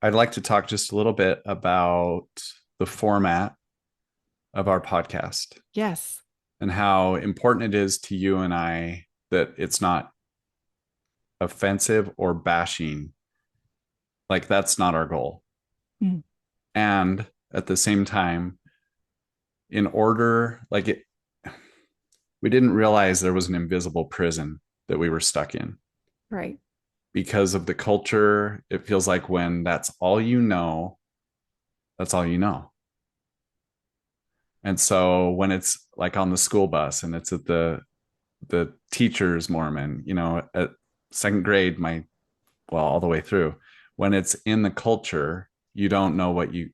I'd like to talk just a little bit about the format of our podcast Yes. and how important it is to you and I that it's not offensive or bashing. Like, that's not our goal. Mm. And at the same time, in order, we didn't realize there was an invisible prison that we were stuck in Right. because of the culture. It feels like when that's all you know, that's all you know. And so when it's like on the school bus and it's at the teacher's Mormon, at second grade, all the way through, when it's in the culture, you don't know what you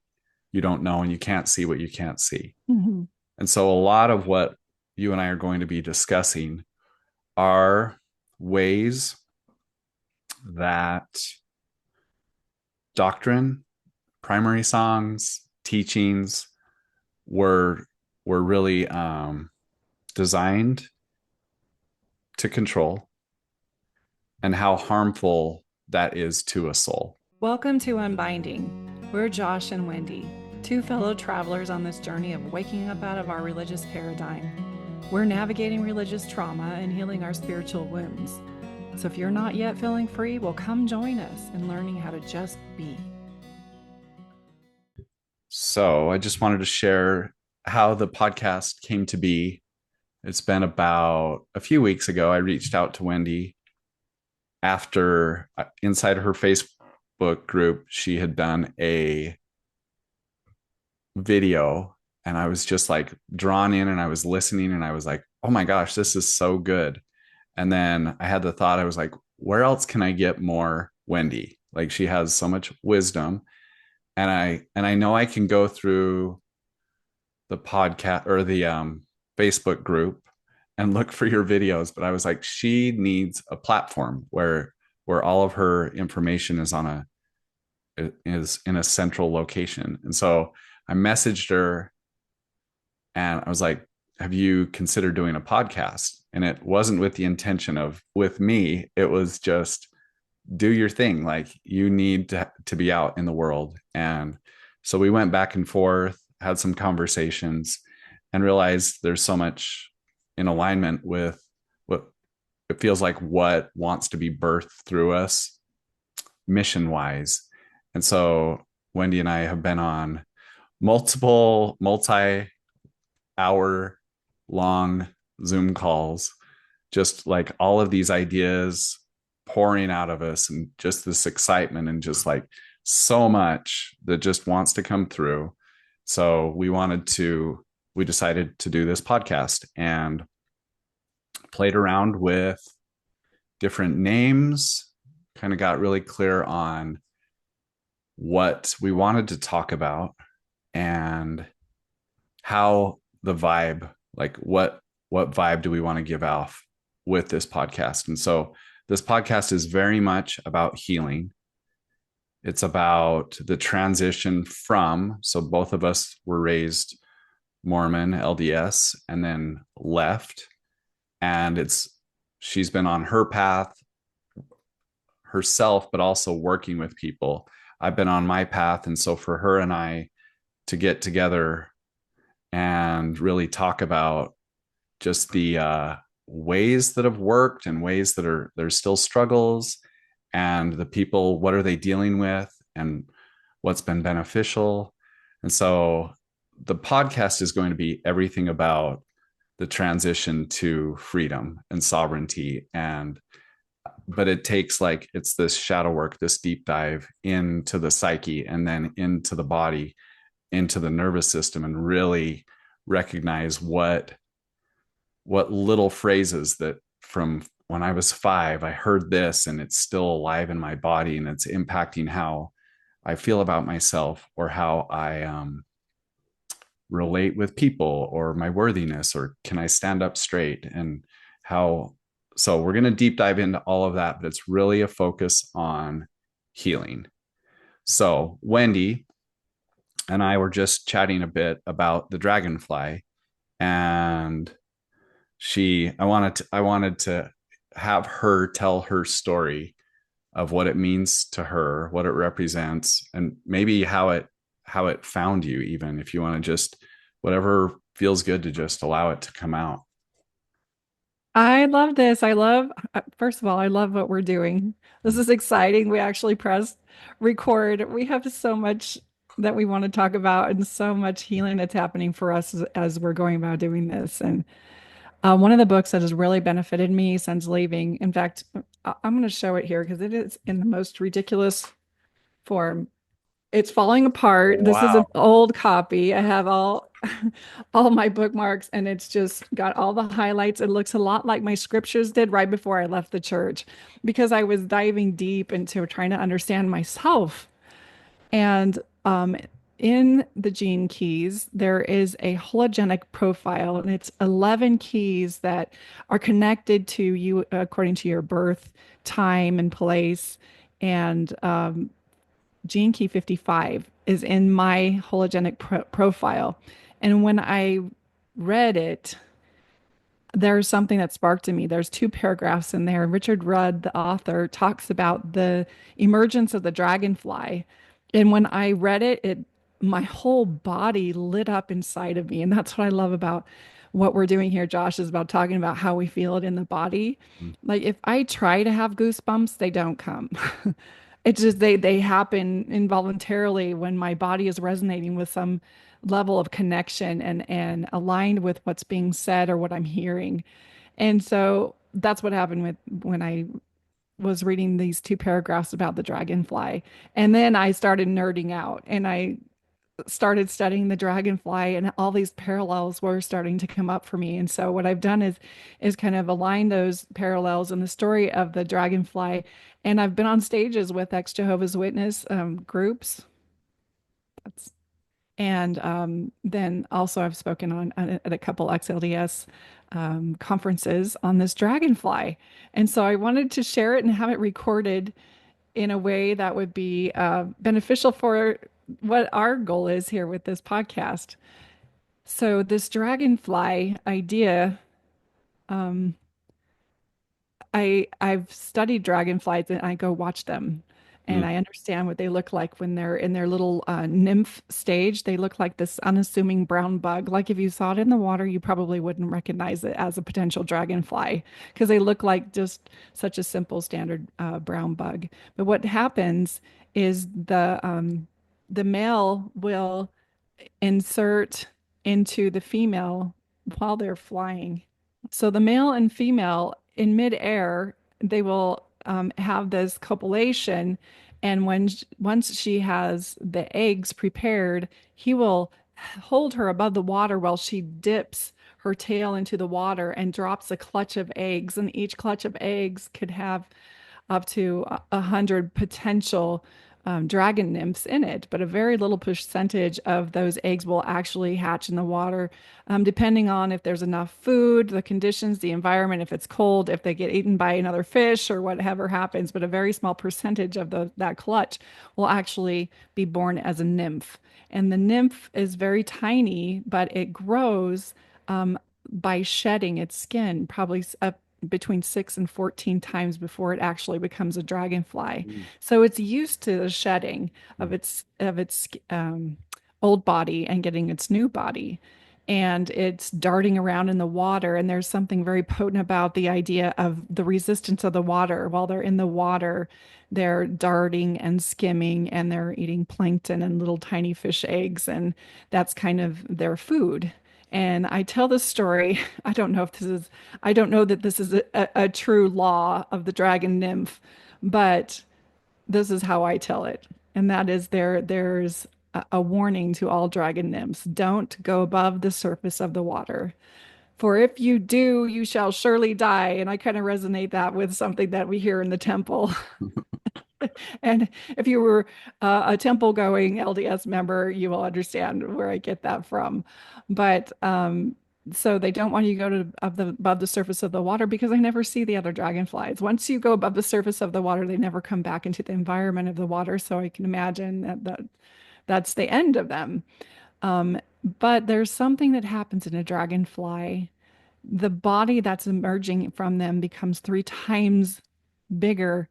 don't know, and you can't see what you can't see. Hmm. And so a lot of what you and I are going to be discussing are ways that doctrine, primary songs, teachings were were really designed to control, and how harmful that is to a soul. Welcome to Unbinding. We're Josh and Wendy, two fellow travelers on this journey of waking up out of our religious paradigm. We're navigating religious trauma and healing our spiritual wounds. So if you're not yet feeling free, well, come join us in learning how to just be. So I just wanted to share how the podcast came to be. It's been about a few weeks ago. I reached out to Wendy after inside her Facebook group, she had done a video, and I was just like drawn in, and I was listening, and I was like, oh my gosh, this is so good. And then I had the thought, I was like, where else can I get more Wendy? Like, she has so much wisdom. And I know I can go through the podcast or the Facebook group and look for your videos, but I was like, she needs a platform where all of her information is in a central location. And so I messaged her and I was like, have you considered doing a podcast? And it wasn't with the intention of with me. It was just do your thing. Like, you need to be out in the world. And so we went back and forth, had some conversations, and realized there's so much in alignment with what it feels like, what wants to be birthed through us mission wise. And so Wendy and I have been on multiple multi-hour long Zoom calls, just like all of these ideas pouring out of us, and just this excitement, and just like so much that just wants to come through. So we decided to do this podcast and played around with different names, kind of got really clear on what we wanted to talk about, and how the vibe, like what vibe do we want to give off with this podcast. And so this podcast is very much about healing. It's about the transition from, so both of us were raised Mormon, LDS, and then left. And she's been on her path herself, but also working with people. I've been on my path. And so for her and I to get together and really talk about just the ways that have worked and ways that there's still struggles, and the people, what are they dealing with, and what's been beneficial. And so the podcast is going to be everything about the transition to freedom and sovereignty. But it takes, like, it's this shadow work, this deep dive into the psyche, and then into the body, into the nervous system, and really recognize what little phrases that from when I was 5, I heard this, and it's still alive in my body, and it's impacting how I feel about myself, or how I relate with people, or my worthiness, or can I stand up straight, and how. So we're going to deep dive into all of that, but it's really a focus on healing. So Wendy and I were just chatting a bit about the dragonfly, and I wanted to have her tell her story of what it means to her, what it represents, and maybe how it found you, even if you want to just whatever feels good to just allow it to come out. I love this. First of all, I love what we're doing. This is exciting. We actually pressed record. We have so much that we want to talk about and so much healing that's happening for us as we're going about doing this. And one of the books that has really benefited me since leaving, in fact, I'm going to show it here because it is in the most ridiculous form. It's falling apart. This is an Wow. old copy. I have all all my bookmarks and it's just got all the highlights. It looks a lot like my scriptures did right before I left the church because I was diving deep into trying to understand myself. And in the gene keys, there is a hologenic profile, and it's 11 keys that are connected to you according to your birth, time, and place. And gene key 55 is in my hologenic profile. And when I read it, there's something that sparked in me. There's two paragraphs in there. Richard Rudd, the author, talks about the emergence of the dragonfly. And when I read it, my whole body lit up inside of me. And that's what I love about what we're doing here, Josh, is about talking about how we feel it in the body. Like if I try to have goosebumps, they don't come. It's just they happen involuntarily when my body is resonating with some level of connection and aligned with what's being said or what I'm hearing. And so that's what happened with when I was reading these two paragraphs about the dragonfly. And then I started nerding out and I started studying the dragonfly and all these parallels were starting to come up for me. And so what I've done is kind of align those parallels in the story of the dragonfly. And I've been on stages with ex-Jehovah's Witness groups. That's and then also I've spoken at a couple XLDS conferences on this dragonfly. And so I wanted to share it and have it recorded in a way that would be beneficial for what our goal is here with this podcast. So this dragonfly idea, um, I've studied dragonflies and I go watch them and Mm. I understand what they look like when they're in their little nymph stage. They look like this unassuming brown bug. Like if you saw it in the water, you probably wouldn't recognize it as a potential dragonfly because they look like just such a simple standard brown bug. But what happens is the male will insert into the female while they're flying. So the male and female in midair, they will have this copulation, and once she has the eggs prepared, he will hold her above the water while she dips her tail into the water and drops a clutch of eggs, and each clutch of eggs could have up to 100 potential dragon nymphs in it, but a very little percentage of those eggs will actually hatch in the water, depending on if there's enough food, the conditions, the environment, if it's cold, if they get eaten by another fish or whatever happens. But a very small percentage of that clutch will actually be born as a nymph. And the nymph is very tiny, but it grows by shedding its skin, probably up between 6 and 14 times before it actually becomes a dragonfly. Mm. So it's used to the shedding of Mm. its old body and getting its new body. And it's darting around in the water. And there's something very potent about the idea of the resistance of the water. While they're in the water, they're darting and skimming and they're eating plankton and little tiny fish eggs. And that's kind of their food. And I tell this story. I don't know that this is a true law of the dragon nymph, but this is how I tell it. And that is there's a warning to all dragon nymphs. Don't go above the surface of the water. For if you do, you shall surely die. And I kind of resonate that with something that we hear in the temple. And if you were a temple going LDS member, you will understand where I get that from. But so they don't want you to go to above the surface of the water because I never see the other dragonflies. Once you go above the surface of the water, they never come back into the environment of the water. So I can imagine that's the end of them. Um, but there's something that happens in a dragonfly. The body that's emerging from them becomes 3 times bigger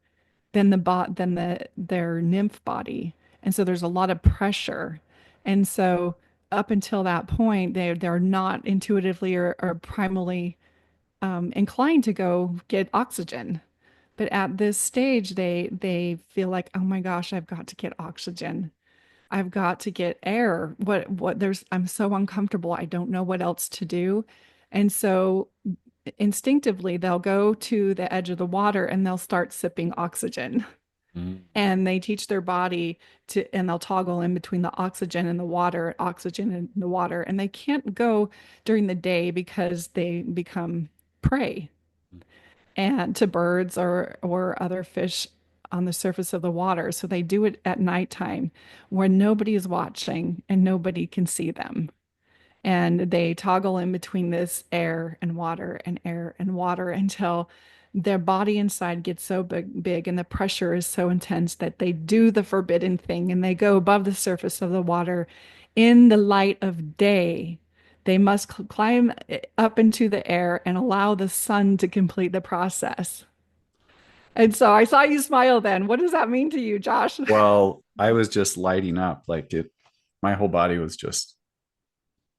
than their nymph body. And so there's a lot of pressure. And so up until that point, they're not intuitively or primally inclined to go get oxygen. But at this stage, they feel like, oh my gosh, I've got to get oxygen. I've got to get air. I'm so uncomfortable. I don't know what else to do. And so instinctively, they'll go to the edge of the water and they'll start sipping oxygen. Mm. And they teach their body and they'll toggle in between the oxygen and the water. And they can't go during the day because they become prey and to birds or other fish on the surface of the water. So they do it at nighttime where nobody is watching and nobody can see them. And they toggle in between this air and water until their body inside gets so big and the pressure is so intense that they do the forbidden thing and they go above the surface of the water in the light of day. They must climb up into the air and allow the sun to complete the process. And so I saw you smile then. What does that mean to you, Josh? Well, I was just lighting up. Like my whole body was just,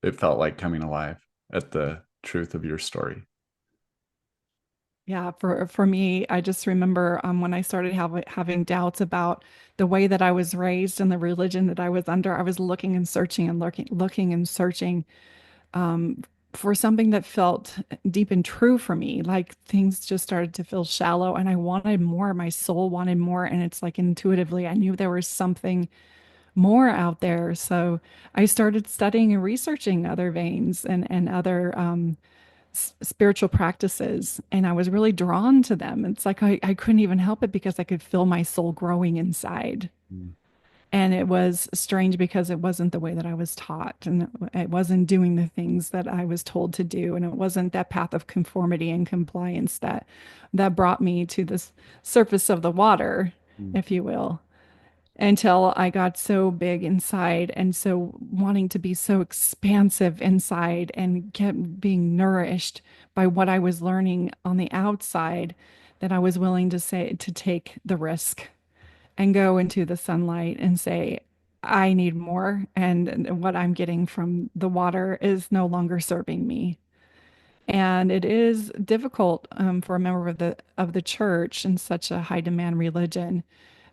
it felt like coming alive at the truth of your story. Yeah, for me, I just remember when I started having doubts about the way that I was raised and the religion that I was under, I was looking and searching and looking and searching um, for something that felt deep and true for me. Like things just started to feel shallow and I wanted more. My soul wanted more. And it's like intuitively, I knew there was something more out there. So I started studying and researching other veins and other spiritual practices. And I was really drawn to them. It's like I couldn't even help it because I could feel my soul growing inside. Mm. And it was strange because it wasn't the way that I was taught, and it wasn't doing the things that I was told to do, and it wasn't that path of conformity and compliance that brought me to the surface of the water, Mm. if you will, until I got so big inside and so wanting to be so expansive inside and kept being nourished by what I was learning on the outside that I was willing to take the risk and go into the sunlight and say, I need more. And what I'm getting from the water is no longer serving me. And it is difficult for a member of the church in such a high demand religion,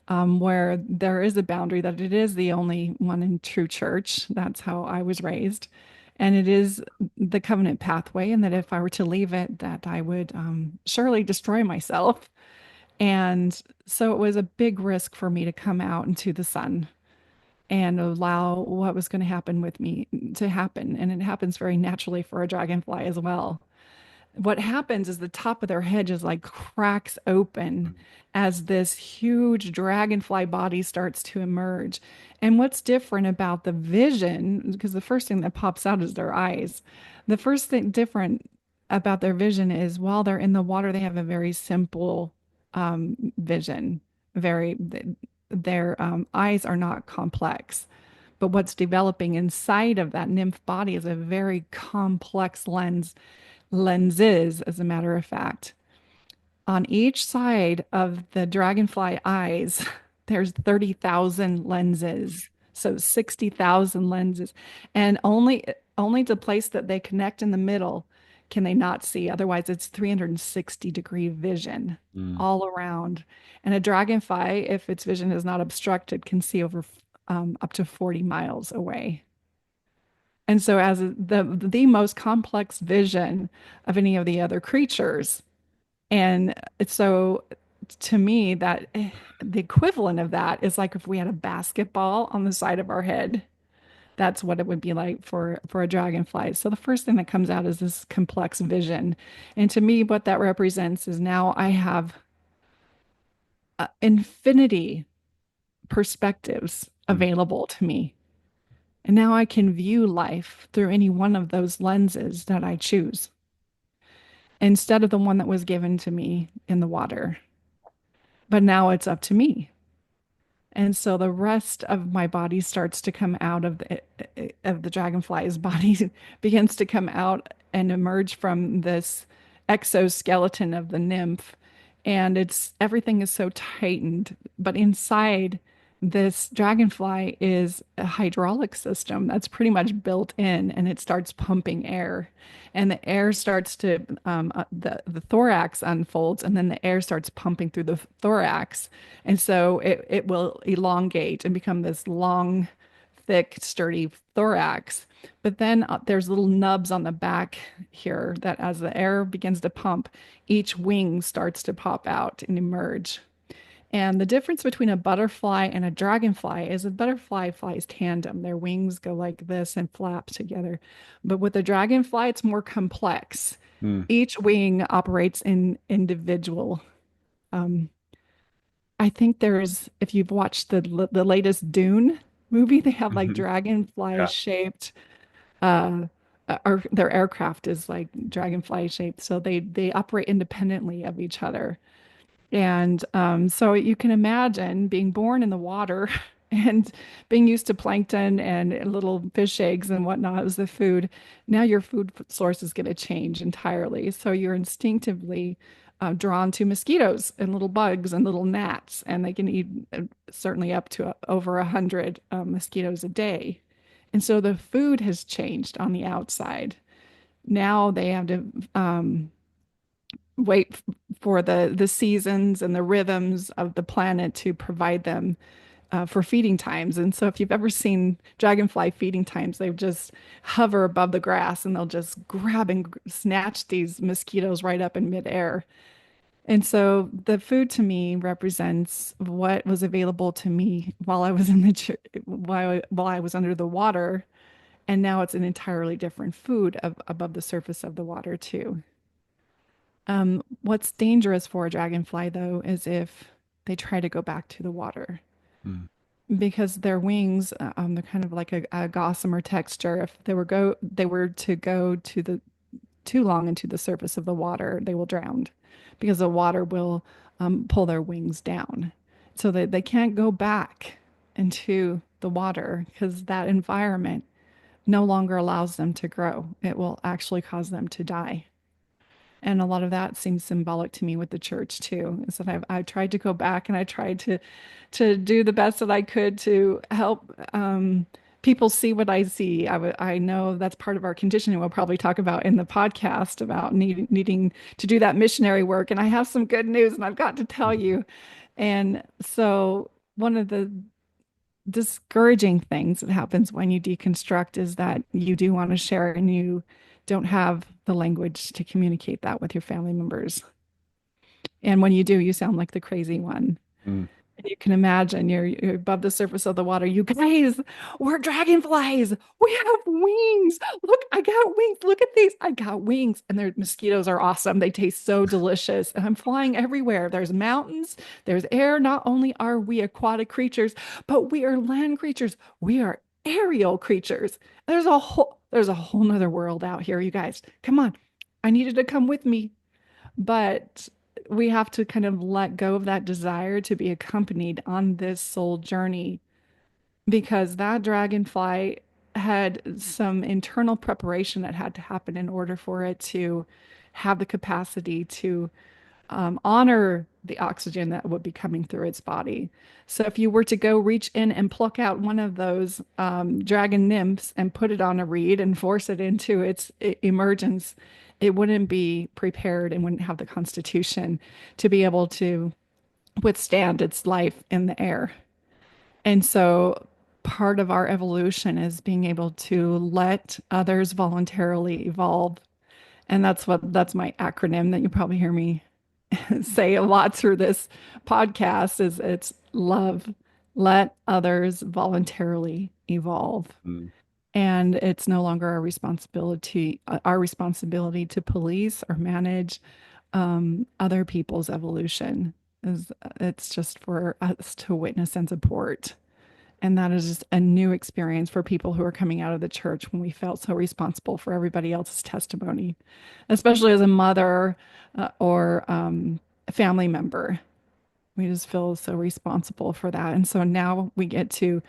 where there is a boundary that it is the only one in true church. That's how I was raised. And it is the covenant pathway, and that if I were to leave it, that I would surely destroy myself. And so it was a big risk for me to come out into the sun and allow what was going to happen with me to happen. And it happens very naturally for a dragonfly as well. What happens is the top of their head just like cracks open as this huge dragonfly body starts to emerge. And what's different about the vision, because the first thing that pops out is their eyes. The first thing different about their vision is while they're in the water, they have a very simple vision. Very, their eyes are not complex. But what's developing inside of that nymph body is a very complex lenses, as a matter of fact. On each side of the dragonfly eyes, there's 30,000 lenses. So 60,000 lenses. And only the place that they connect in the middle can they not see. Otherwise, it's 360-degree vision Mm. all around. And a dragonfly, if its vision is not obstructed, can see over up to 40 miles away. And so, as the most complex vision of any of the other creatures, and so to me, that the equivalent of that is like if we had a basketball on the side of our head. That's what it would be like for a dragonfly. So the first thing that comes out is this complex vision, and to me, what that represents is now I have infinity perspectives Mm. available to me. And now I can view life through any one of those lenses that I choose instead of the one that was given to me in the water. But now it's up to me. And so the rest of my body starts to come out of the dragonfly's body begins to come out and emerge from this exoskeleton of the nymph and it's everything is so tightened. But inside this dragonfly is a hydraulic system that's pretty much built in, and it starts pumping air, and the air starts to the thorax unfolds, and then the air starts pumping through the thorax, and so it will elongate and become this long, thick, sturdy thorax. But then there's little nubs on the back here that as the air begins to pump, each wing starts to pop out and emerge. And the difference between a butterfly and a dragonfly is a butterfly flies tandem. Their wings go like this and flap together. But with a dragonfly, it's more complex. Mm. Each wing operates in individual. Um, I think there's, if you've watched the latest Dune movie, they have like Mhm. dragonfly Yeah. shaped uh or their aircraft is like dragonfly shaped, so they operate independently of each other. And so you can imagine being born in the water and being used to plankton and little fish eggs and whatnot as the food. Now your food source is going to change entirely. So you're instinctively drawn to mosquitoes and little bugs and little gnats, and they can eat certainly up to over 100 mosquitoes a day. And so the food has changed on the outside. Now they have to wait for the seasons and the rhythms of the planet to provide them for feeding times. And so if you've ever seen dragonfly feeding times, they just hover above the grass and they'll just grab and snatch these mosquitoes right up in midair. And so the food to me represents what was available to me while I was in while I was under the water, and now it's an entirely different food above the surface of the water too. What's dangerous for a dragonfly, though, is if they try to go back to the water Mm. because their wings, they're kind of like a gossamer texture. If they were to go to the too long into the surface of the water, they will drown because the water will pull their wings down. So they can't go back into the water because that environment no longer allows them to grow. It will actually cause them to die. And a lot of that seems symbolic to me with the church too. Is that I tried to go back and I tried to do the best that I could to help people see what I see. I know that's part of our conditioning. We'll probably talk about in the podcast about needing to do that missionary work. And I have some good news, and I've got to tell you. And so one of the discouraging things that happens when you deconstruct is that you do want to share and you don't have the language to communicate that with your family members. And when you do, you sound like the crazy one. Mm. And you can imagine you're above the surface of the water. You guys, we're dragonflies. We have wings. Look, I got wings. Look at these. I got wings. And their mosquitoes are awesome. They taste so delicious. And I'm flying everywhere. There's mountains, there's air. Not only are we aquatic creatures, but we are land creatures. We are aerial creatures. There's a whole nother world out here, you guys. Come on. I needed to come with me. But we have to kind of let go of that desire to be accompanied on this soul journey because that dragonfly had some internal preparation that had to happen in order for it to have the capacity to honor the oxygen that would be coming through its body. So if you were to go reach in and pluck out one of those dragon nymphs and put it on a reed and force it into its emergence, it wouldn't be prepared and wouldn't have the constitution to be able to withstand its life in the air. And so part of our evolution is being able to let others voluntarily evolve. And that's my acronym that you probably hear me say a lot through this podcast is it's love. Let others voluntarily evolve. Mm. And it's no longer our responsibility to police or manage other people's evolution. It's just for us to witness and support. And that is just a new experience for people who are coming out of the church when we felt so responsible for everybody else's testimony, especially as a mother or a family member. We just feel so responsible for that. And so now we get to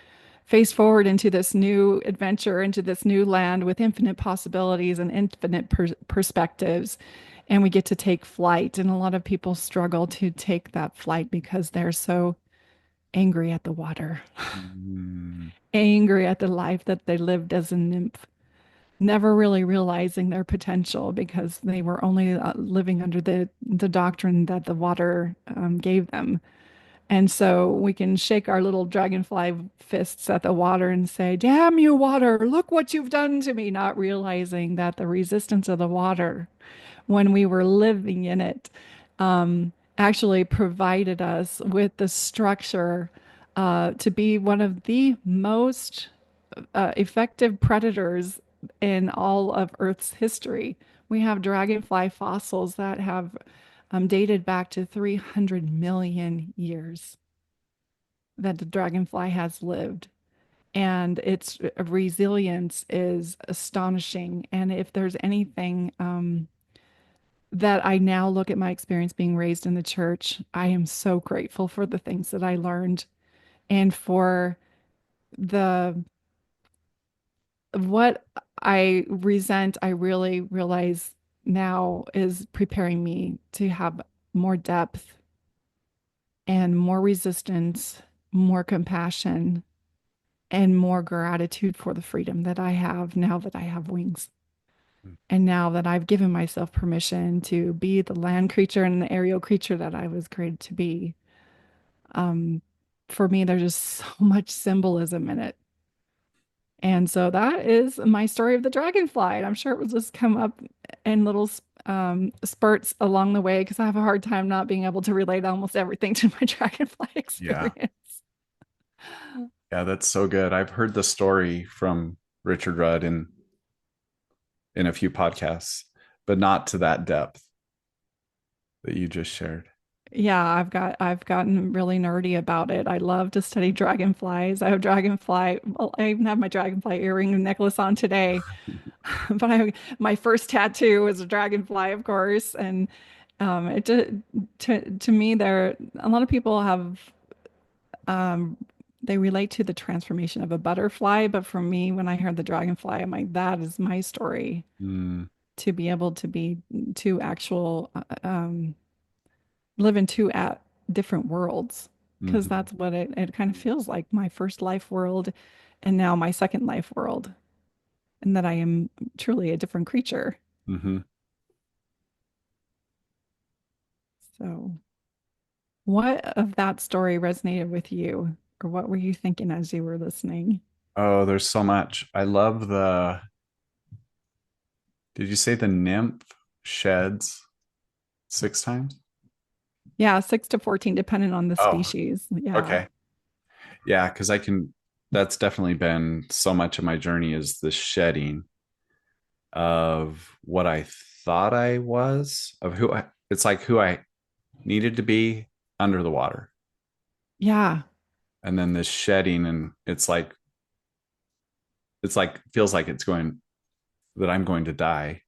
face forward into this new adventure, into this new land with infinite possibilities and infinite perspectives. and we get to take flight. And a lot of people struggle to take that flight because they're so angry at the water, Mm, angry at the life that they lived as a nymph, never really realizing their potential because they were only living under the doctrine that the water gave them. And so we can shake our little dragonfly fists at the water and say, "Damn you, water, look what you've done to me," not realizing that the resistance of the water when we were living in it actually provided us with the structure to be one of the most effective predators in all of Earth's history. We have dragonfly fossils that have dated back to 300 million years that the dragonfly has lived. And its resilience is astonishing. And if there's anything that I now look at my experience being raised in the church, I am so grateful for the things that I learned and for the what I resent, I really realize now is preparing me to have more depth and more resistance, more compassion, and more gratitude for the freedom that I have now that I have wings. And now that I've given myself permission to be the land creature and the aerial creature that I was created to be, um, for me, there's just so much symbolism in it. And so that is my story of the dragonfly. And I'm sure it will just come up in little spurts along the way because I have a hard time not being able to relate almost everything to my dragonfly yeah. experience. Yeah, that's so good. I've heard the story from Richard Rudd in a few podcasts, but not to that depth that you just shared. Yeah, I've gotten really nerdy about it. I love to study dragonflies. I have dragonfly, well, I even have my dragonfly earring and necklace on today. But my first tattoo was a dragonfly, of course, and it to me there a lot of people have um they relate to the transformation of a butterfly, but for me, when I heard the dragonfly, I'm like, that is my story Mm, to be able to be two actual live in two at different worlds because hmm that's what it kind of feels like my first life world and now my second life world, and that I am truly a different creature. hmm So, what of that story resonated with you, or what were you thinking as you were listening? Oh, there's so much. I love the, did you say the nymph sheds 6 times? Yeah, 6 to 14, depending on the Oh, species. Yeah. okay. Yeah, because that's definitely been so much of my journey is the shedding of what I thought I was, of it's like who I needed to be under the water. Yeah. And then this shedding, and it's like, feels like it's going, that I'm going to die. And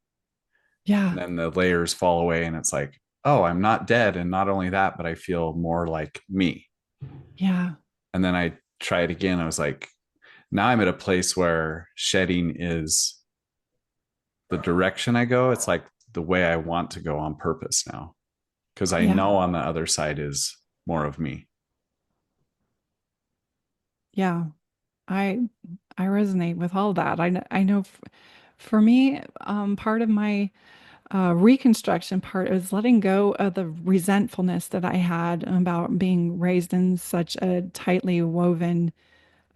Yeah. then the layers fall away, and it's like, oh, I'm not dead. And not only that, but I feel more like me. Yeah. And then I try it again. I was like, now I'm at a place where shedding is the direction I go. It's like the way I want to go on purpose now. Because I Yeah. know on the other side is more of me. Yeah. I I resonate with all that. I know for me, part of my reconstruction part is letting go of the resentfulness that I had about being raised in such a tightly woven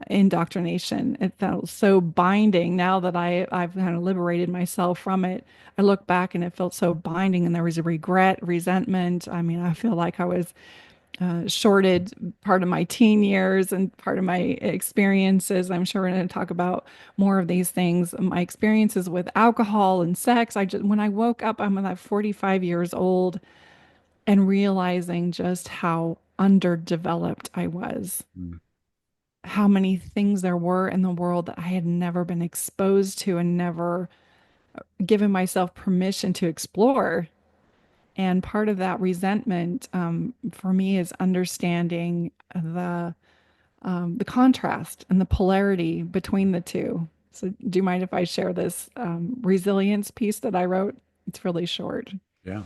indoctrination. It felt so binding. Now that I've kind of liberated myself from it, I look back and it felt so binding, and there was a regret, resentment. I mean, I feel like I was shorted part of my teen years and part of my experiences. I'm sure we're going to talk about more of these things. My experiences with alcohol and sex. When I woke up, I'm like 45 years old and realizing just how underdeveloped I was, Mm, how many things there were in the world that I had never been exposed to and never given myself permission to explore. And part of that resentment for me is understanding the contrast and the polarity between the two. So, do you mind if I share this resilience piece that I wrote? It's really short. Yeah.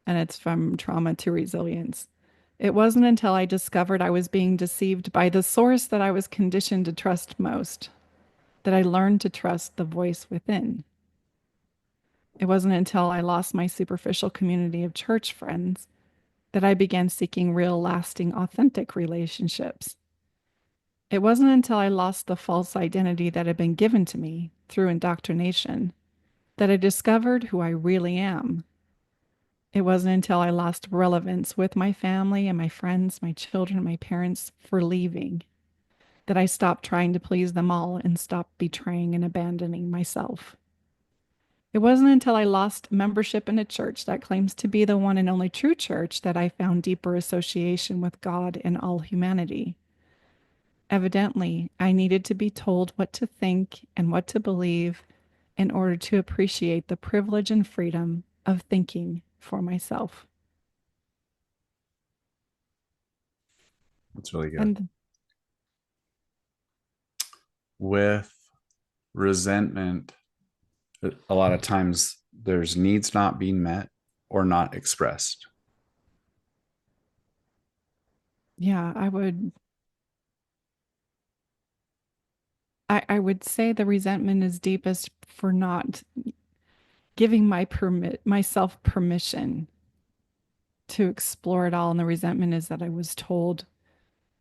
and it's from trauma to resilience. It wasn't until I discovered I was being deceived by the source that I was conditioned to trust most that I learned to trust the voice within. It wasn't until I lost my superficial community of church friends that I began seeking real, lasting, authentic relationships. It wasn't until I lost the false identity that had been given to me through indoctrination that I discovered who I really am. It wasn't until I lost relevance with my family and my friends, my children, my parents for leaving that I stopped trying to please them all and stopped betraying and abandoning myself. It wasn't until I lost membership in a church that claims to be the one and only true church that I found deeper association with God and all humanity. Evidently, I needed to be told what to think and what to believe in order to appreciate the privilege and freedom of thinking for myself. That's really good. And With resentment, a lot of times there's needs not being met or not expressed. yeah, I would say the resentment is deepest for not giving myself permission to explore it all. And the resentment is that I was told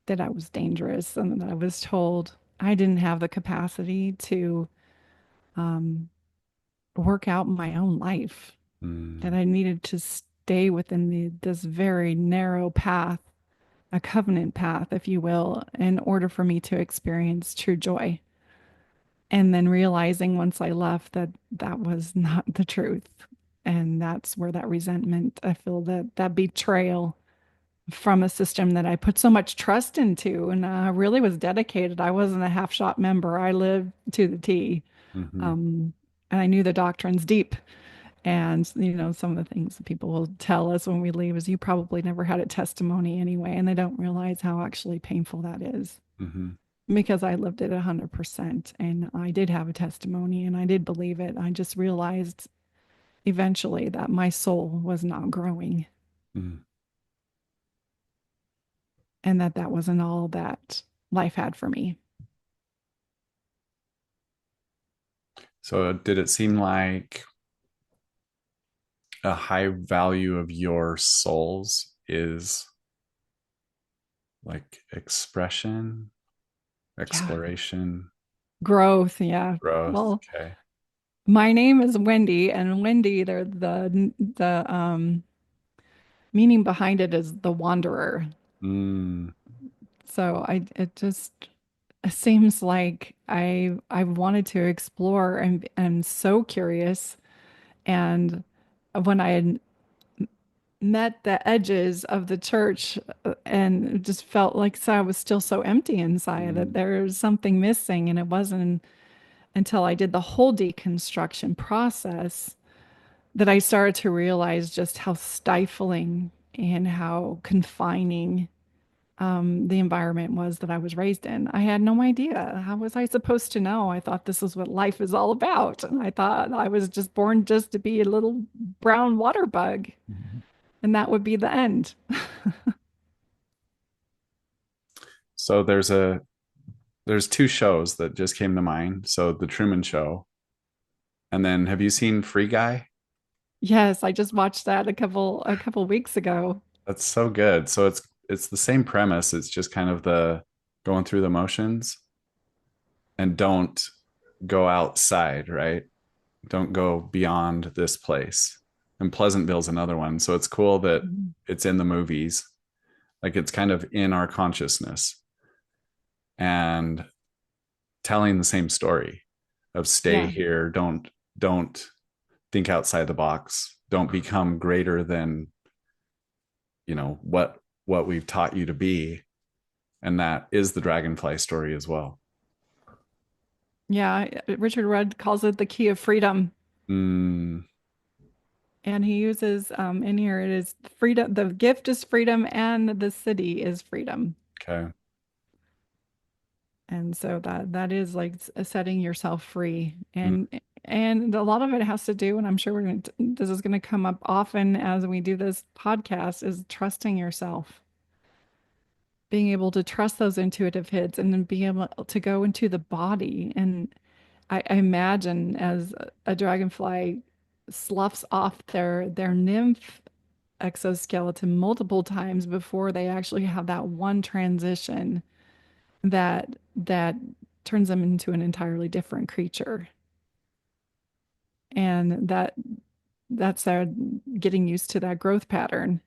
that I was dangerous and that I was told I didn't have the capacity to um, work out my own life, that Mm, I needed to stay within this very narrow path, a covenant path, if you will, in order for me to experience true joy. And then realizing once I left that that was not the truth. And that's where that resentment, I feel that betrayal from a system that I put so much trust into and really was dedicated. I wasn't a half shot member. I lived to the T. mm-hmm, Um, and I knew the doctrines deep. And, some of the things that people will tell us when we leave is you probably never had a testimony anyway. And they don't realize how actually painful that is mm-hmm, because I lived it 100% and I did have a testimony and I did believe it. I just realized eventually that my soul was not growing mm. and that wasn't all that life had for me. So, did it seem like a high value of your souls is like expression, Yeah. exploration, Growth. Yeah. growth? Well, Okay. my name is Wendy, and Wendy, the meaning behind it is the wanderer. Mm, So it just it seems like I wanted to explore and I'm so curious. And when I had met the edges of the church and it just felt like so I was still so empty inside that mm, there was something missing. And it wasn't until I did the whole deconstruction process that I started to realize just how stifling and how confining the environment was that I was raised in. I had no idea. How was I supposed to know? I thought this is what life is all about. And I thought I was just born just to be a little brown water bug, mhm. and that would be the end. So there's two shows that just came to mind. So the Truman Show, and then have you seen Free Guy? Yes, I just watched that a couple weeks ago. That's so good. So it's the same premise. It's just kind of the going through the motions and don't go outside, right? Don't go beyond this place. And Pleasantville's another one. So it's cool that Mhm. it's in the movies. Like it's kind of in our consciousness and telling the same story of stay Yeah. here, don't think outside the box, don't become greater than, what we've taught you to be. And that is the dragonfly story as well. Yeah, Richard Rudd calls it the key of freedom. Mm, And he uses in here it is freedom, the gift is freedom, and the city is freedom. okay. And so that is like setting yourself free. Mm, And And a lot of it has to do, and I'm sure this is going to come up often as we do this podcast, is trusting yourself, being able to trust those intuitive hits and then being able to go into the body. And I imagine as a dragonfly sloughs off their nymph exoskeleton multiple times before they actually have that one transition that turns them into an entirely different creature. And that's our getting used to that growth pattern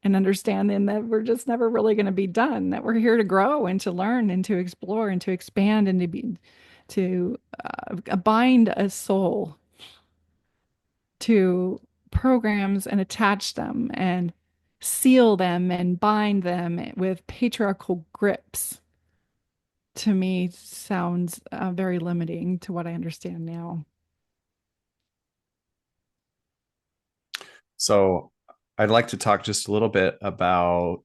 and understanding that we're just never really going to be done, that we're here to grow and to learn and to explore and to expand and to bind a soul to programs and attach them and seal them and bind them with patriarchal grips, to me sounds very limiting to what I understand now. So I'd like to talk just a little bit about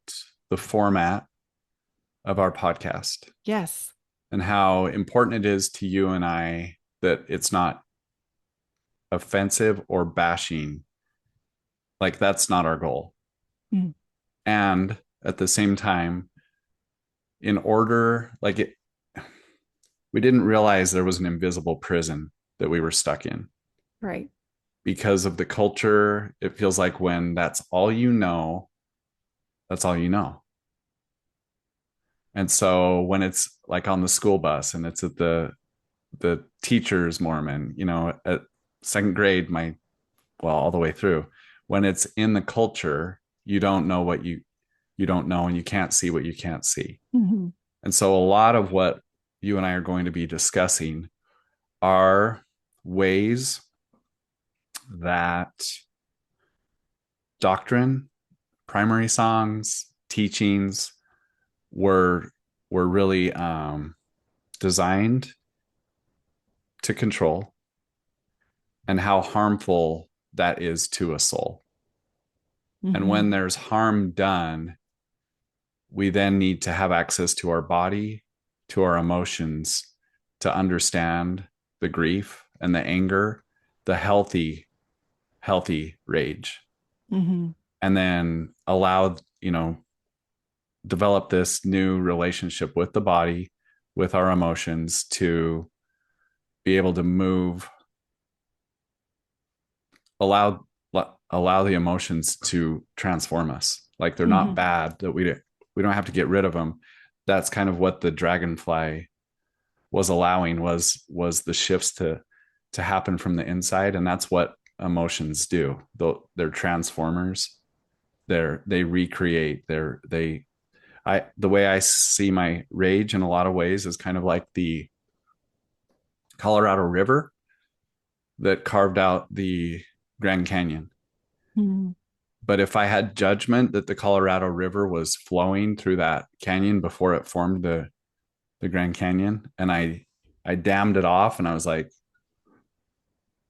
the format of our podcast Yes. and how important it is to you and I that it's not offensive or bashing. Like, that's not our goal. Mm, And at the same time, in order, like it, we didn't realize there was an invisible prison that we were stuck in right. because of the culture. It feels like when that's all you know, that's all you know. And so when it's like on the school bus and it's at the teacher's Mormon, at second grade, all the way through, when it's in the culture, you don't know what you don't know, and you can't see what you can't see. Hmm. And so a lot of what you and I are going to be discussing are ways that doctrine, primary songs, teachings were really designed to control, and how harmful that is to a soul. And Hmm. when there's harm done, we then need to have access to our body, to our emotions, to understand the grief and the anger, the healthy rage, Hmm. and then develop this new relationship with the body, with our emotions, to be able to allow allow the emotions to transform us. Like, they're not Hmm. bad, that we don't have to get rid of them. That's kind of what the dragonfly was allowing, was the shifts to happen from the inside. And that's what emotions do. They're transformers. They recreate. The way I see my rage in a lot of ways is kind of like the Colorado River that carved out the Grand Canyon. Hmm. But if I had judgment that the Colorado River was flowing through that canyon before it formed the Grand Canyon, and I dammed it off, and I was like,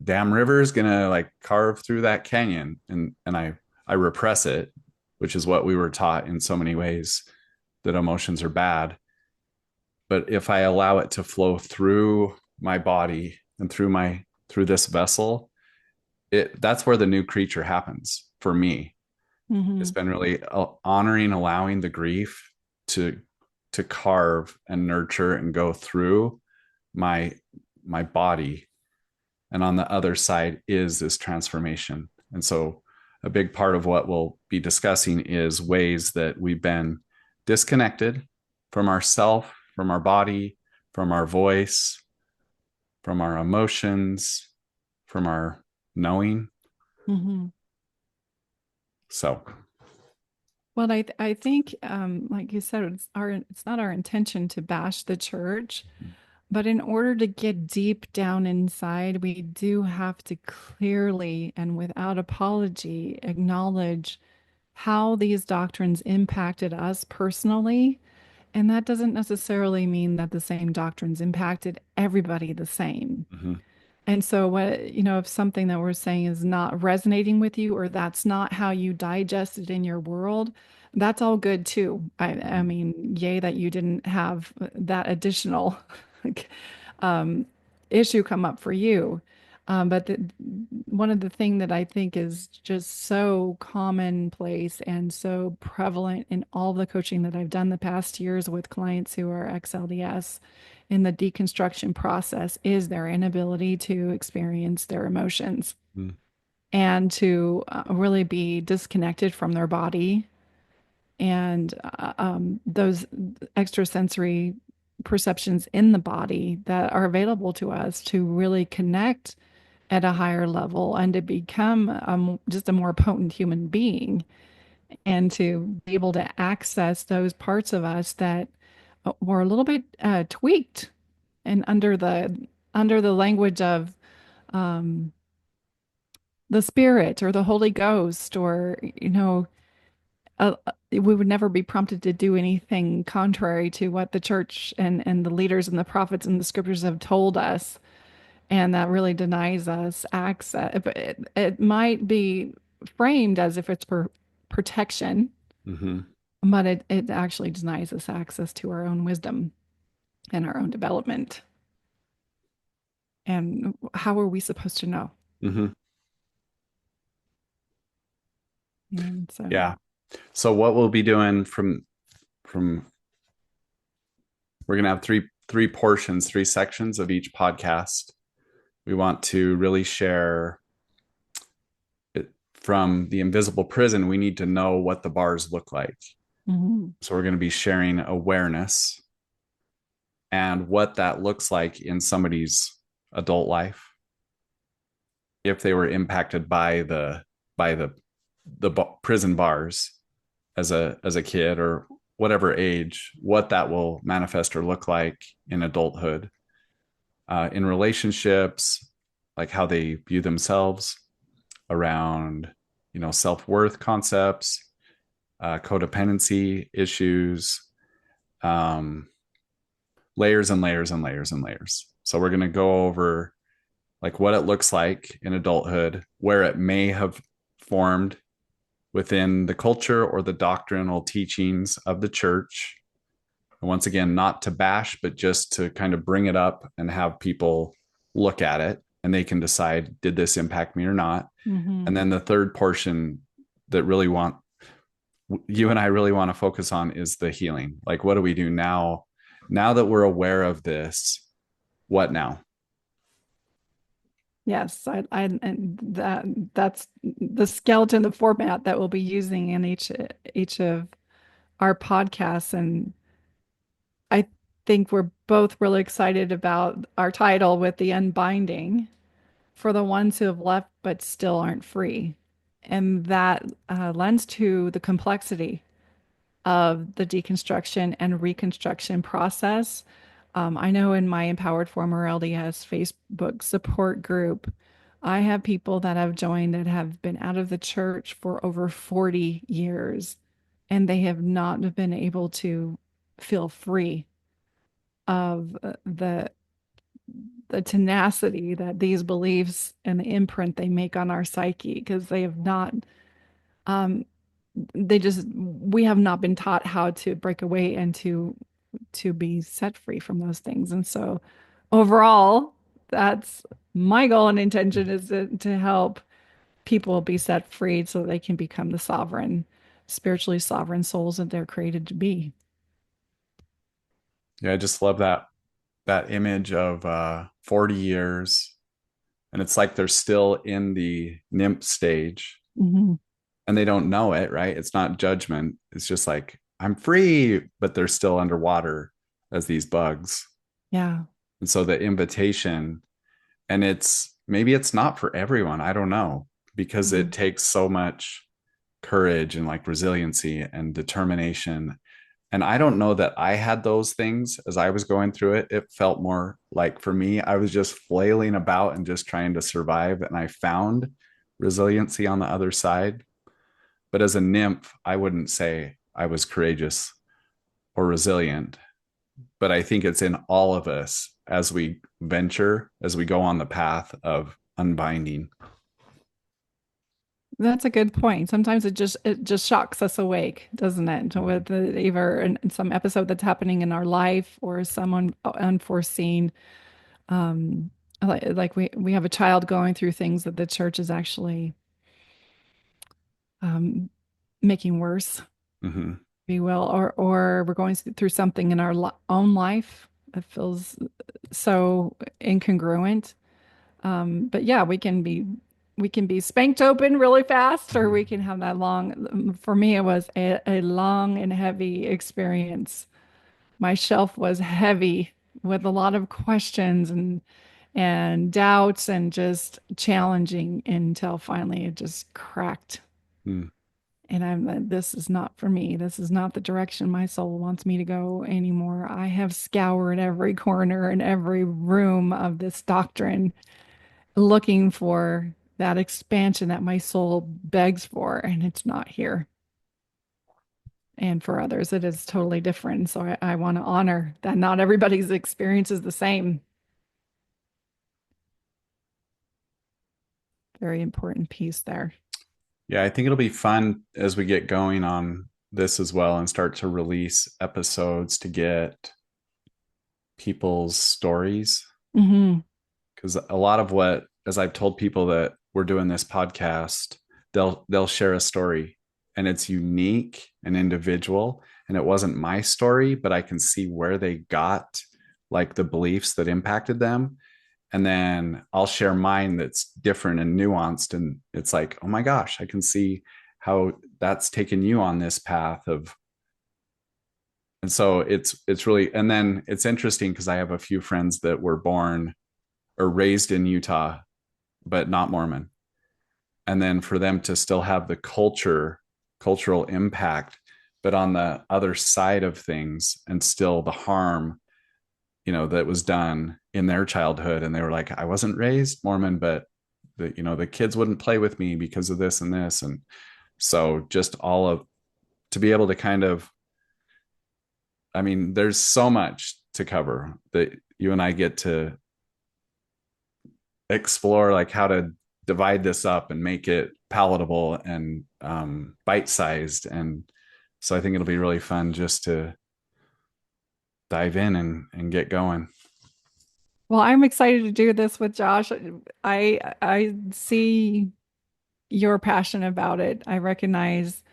damn river is gonna like carve through that canyon, and I repress it, which is what we were taught in so many ways, that emotions are bad. But if I allow it to flow through my body and through this vessel, that's where the new creature happens for me. It's Hmm. been really honoring, allowing the grief to carve and nurture and go through my body, and on the other side is this transformation. And so a big part of what we'll be discussing is ways that we've been disconnected from ourself, from our body, from our voice, from our emotions, from our knowing. Hmm. So Well, I think, like you said, it's not our intention to bash the church, but in order to get deep down inside, we do have to clearly and without apology acknowledge how these doctrines impacted us personally. And that doesn't necessarily mean that the same doctrines impacted everybody the same. mhm. And so, if something that we're saying is not resonating with you, or that's not how you digest it in your world, that's all good too. I mean, yay that you didn't have that additional like, um, issue come up for you. But one of the things that I think is just so commonplace and so prevalent in all the coaching that I've done the past years with clients who are ex-LDS in the deconstruction process is their inability to experience their emotions Mm. and to really be disconnected from their body and those extrasensory perceptions in the body that are available to us to really connect at a higher level and to become just a more potent human being and to be able to access those parts of us that were a little bit tweaked and under the language of the spirit or the Holy Ghost or we would never be prompted to do anything contrary to what the church and the leaders and the prophets and the scriptures have told us. And that really denies us access. But it might be framed as if it's for protection, Hmm. but it actually denies us access to our own wisdom and our own development. And how are we supposed to know? Hmm. And so, Yeah. So what we'll be doing from we're gonna have three portions, three sections of each podcast. We want to really share it from the invisible prison. We need to know what the bars look like. mhm. So we're going to be sharing awareness and what that looks like in somebody's adult life if they were impacted by the prison bars as a kid or whatever age, what that will manifest or look like in adulthood, in relationships, like how they view themselves around self-worth concepts, codependency issues, um, layers and layers and layers and layers. So we're going to go over like what it looks like in adulthood, where it may have formed within the culture or the doctrinal teachings of the church. And once again, not to bash, but just to kind of bring it up and have people look at it and they can decide, did this impact me or not? And Mhm. then the third portion that you and I really want to focus on is the healing. Like, what do we do now? Now that we're aware of this, what now? Yes, and that's the skeleton, the format that we'll be using in each of our podcasts. And I think we're both really excited about our title with the unbinding for the ones who have left but still aren't free. And that lends to the complexity of the deconstruction and reconstruction process. I know in my Empowered Former LDS Facebook support group, I have people that have joined that have been out of the church for over 40 years, and they have not been able to feel free of the tenacity that these beliefs and the imprint they make on our psyche because they have not um, we have not been taught how to break away and to be set free from those things. And so overall, that's my goal and intention is to help people be set free so they can become the spiritually sovereign souls that they're created to be. Yeah, I just love that image of 40 years, and it's like they're still in the nymph stage Hmm. and they don't know it, right? It's not judgment. It's just like, I'm free, but they're still underwater as these bugs. Yeah. And so the invitation, and maybe it's not for everyone. I don't know, because it Mhm. takes so much courage and like resiliency and determination. And I don't know that I had those things as I was going through it. It felt more like for me, I was just flailing about and just trying to survive. And I found resiliency on the other side. But as a nymph, I wouldn't say I was courageous or resilient. But I think it's in all of us as we go on the path of unbinding. That's a good point. Sometimes it just shocks us awake, doesn't it? With either in some episode that's happening in our life or some unforeseen like we have a child going through things that the church is actually um, making worse, Mm-hmm. if you will, or we're going through something in our own life that feels so incongruent. But yeah, we can be spanked open really fast, or we can have that long. For me, it was a long and heavy experience. My shelf was heavy with a lot of questions and doubts and just challenging until finally it just cracked. Mm-hmm. And I'm like, this is not for me. This is not the direction my soul wants me to go anymore. I have scoured every corner and every room of this doctrine looking for that expansion that my soul begs for, and it's not here. And for others, it is totally different. So I want to honor that not everybody's experience is the same. Very important piece there. Yeah, I think it'll be fun as we get going on this as well and start to release episodes to get people's stories. Hmm. Because a lot of what, as I've told people that we're doing this podcast, they'll share a story and it's unique and individual. And it wasn't my story, but I can see where they got like the beliefs that impacted them. And then I'll share mine that's different and nuanced. And it's like, oh my gosh, I can see how that's taken you on this path of. And so it's really, and then it's interesting because I have a few friends that were born or raised in Utah, but not Mormon. And then for them to still have the cultural impact, but on the other side of things and still the harm, that was done in their childhood. And they were like, I wasn't raised Mormon, but the kids wouldn't play with me because of this and this. And so just all of to be able to kind of, I mean, there's so much to cover that you and I get to explore, like how to divide this up and make it palatable and bite-sized. And so I think it'll be really fun just to dive in and get going. Well, I'm excited to do this with Josh. I see your passion about it. I recognize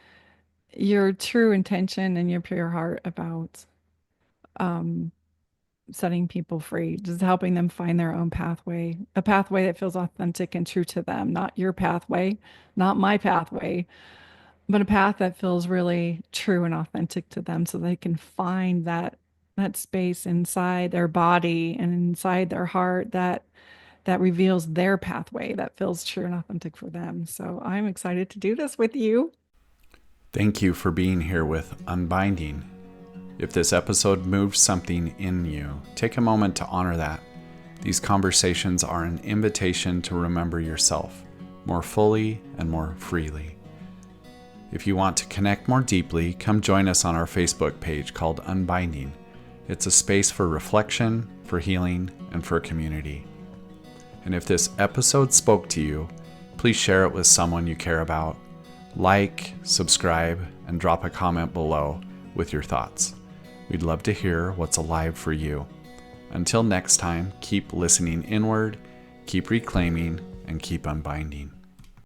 your true intention and your pure heart about um, setting people free, just helping them find their own pathway, a pathway that feels authentic and true to them, not your pathway, not my pathway, but a path that feels really true and authentic to them so they can find that space inside their body and inside their heart that reveals their pathway that feels true and authentic for them. So I'm excited to do this with you. Thank you for being here with Unbinding. If this episode moved something in you, take a moment to honor that. These conversations are an invitation to remember yourself more fully and more freely. If you want to connect more deeply, come join us on our Facebook page called Unbinding. It's a space for reflection, for healing, and for community. And if this episode spoke to you, please share it with someone you care about. Like, subscribe, and drop a comment below with your thoughts. We'd love to hear what's alive for you. Until next time, keep listening inward, keep reclaiming, and keep unbinding.